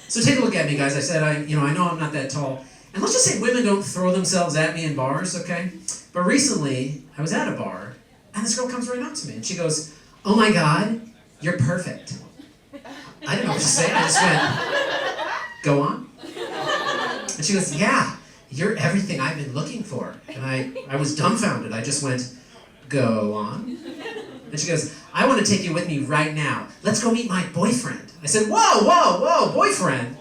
So take a look at me, guys. I said, I know I'm not that tall. And let's just say women don't throw themselves at me in bars, okay? But recently, I was at a bar, and this girl comes right up to me, and she goes, "Oh my God, you're perfect." I didn't know what to say. I just went, "Go on." And she goes, "Yeah, you're everything I've been looking for." And I was dumbfounded. I just went, "Go on." And she goes, "I want to take you with me right now. Let's go meet my boyfriend." I said, whoa, boyfriend?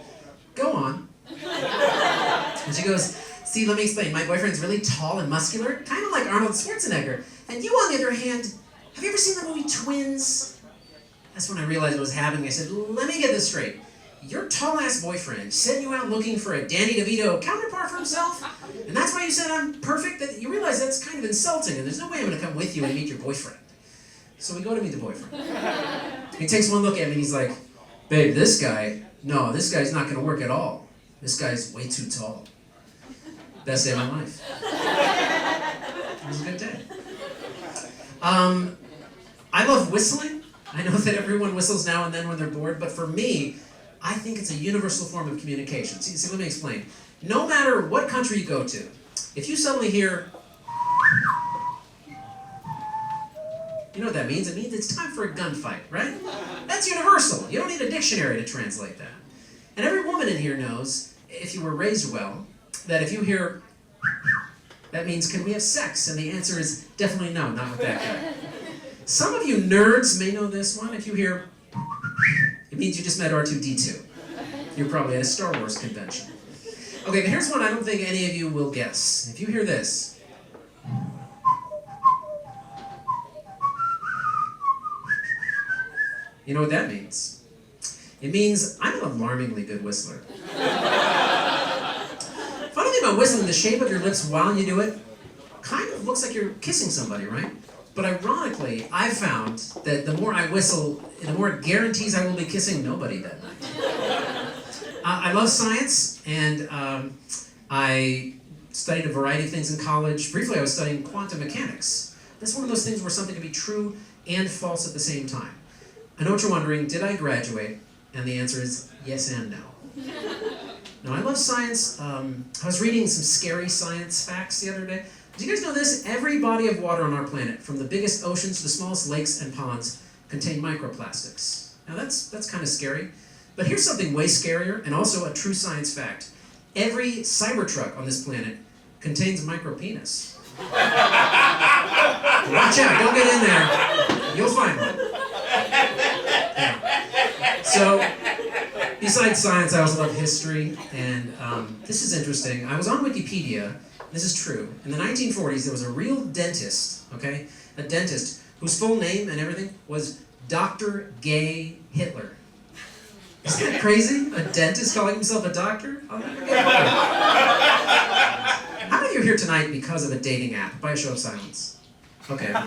Go on. And she goes, "See, let me explain. My boyfriend's really tall and muscular, kind of like Arnold Schwarzenegger. And you, on the other hand, have you ever seen the movie Twins?" That's when I realized what was happening. I said, "Let me get this straight. Your tall-ass boyfriend sent you out looking for a Danny DeVito counterpart for himself? And that's why you said I'm perfect? That you realize that's kind of insulting, and there's no way I'm going to come with you and meet your boyfriend." So we go to meet the boyfriend. He takes one look at me and he's like, "Babe, this guy's not going to work at all. This guy's way too tall." Best day of my life. It was a good day. I love whistling. I know that everyone whistles now and then when they're bored, but for me, I think it's a universal form of communication. See, let me explain. No matter what country you go to, if you suddenly hear, you know what that means? It means it's time for a gunfight, right? That's universal. You don't need a dictionary to translate that. And every woman in here knows, if you were raised well, that if you hear, that means, can we have sex? And the answer is definitely no, not with that guy. Some of you nerds may know this one. If you hear, it means you just met R2-D2. You're probably at a Star Wars convention. Okay, but here's one I don't think any of you will guess. If you hear this, you know what that means? It means I'm an alarmingly good whistler. Funny thing about whistling, the shape of your lips while you do it kind of looks like you're kissing somebody, right? But ironically, I've found that the more I whistle, the more it guarantees I will be kissing nobody that night. I love science, and I studied a variety of things in college. Briefly, I was studying quantum mechanics. That's one of those things where something can be true and false at the same time. I know what you're wondering, did I graduate? And the answer is yes and no. Now, I love science. I was reading some scary science facts the other day. Do you guys know this? Every body of water on our planet, from the biggest oceans to the smallest lakes and ponds, contain microplastics. Now, that's kind of scary. But here's something way scarier, and also a true science fact. Every Cybertruck on this planet contains micropenis. Watch out, don't get in there. You'll find one. Yeah. So, besides science, I also love history, and this is interesting. I was on Wikipedia. This is true. In the 1940s, there was a real dentist, okay? A dentist whose full name and everything was Dr. Gay Hitler. Isn't that crazy? A dentist calling himself a doctor? I'll never get over it. How many of you are here tonight because of a dating app? By a show of silence. Okay. I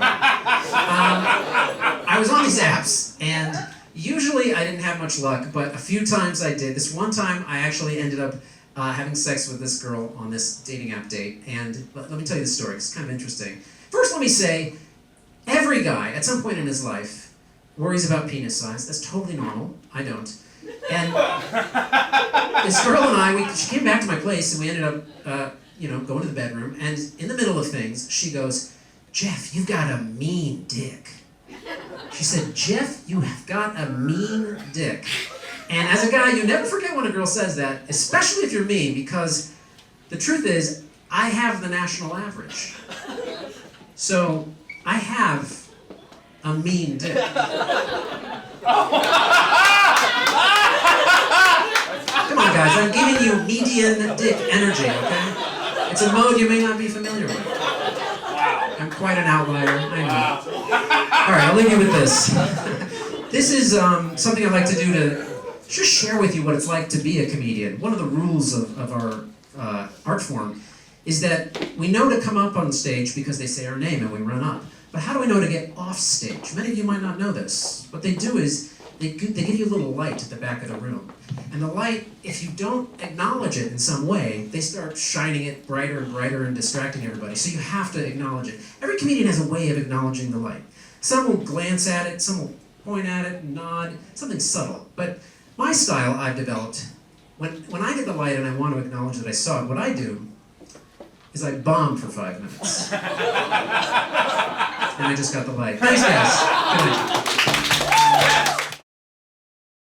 was on these apps, and usually I didn't have much luck, but a few times I did. This one time, I actually ended up having sex with this girl on this dating app date, and let me tell you the story. It's kind of interesting. First, let me say, every guy, at some point in his life, worries about penis size. That's totally normal. I don't. And this girl and she came back to my place, and we ended up, going to the bedroom, and in the middle of things, she goes, "Geoff, you've got a mean dick." She said, "Geoff, you have got a mean dick." And as a guy, you never forget when a girl says that, especially if you're mean, because the truth is, I have the national average. So, I have a mean dick. Come on, guys, I'm giving you median dick energy, okay? It's a mode you may not be familiar with. I'm quite an outlier, I know. All right, I'll leave you with this. This is something I like to do to just share with you what it's like to be a comedian. One of the rules of our art form is that we know to come up on stage because they say our name and we run up. But how do we know to get off stage? Many of you might not know this. What they do is they give you a little light at the back of the room. And the light, if you don't acknowledge it in some way, they start shining it brighter and brighter and distracting everybody. So you have to acknowledge it. Every comedian has a way of acknowledging the light. Some will glance at it, some will point at it, nod, something subtle. But my style I've developed when I get the light and I want to acknowledge that I saw it, what I do is I bomb for 5 minutes. And I just got the light. Thanks, guys. Good night.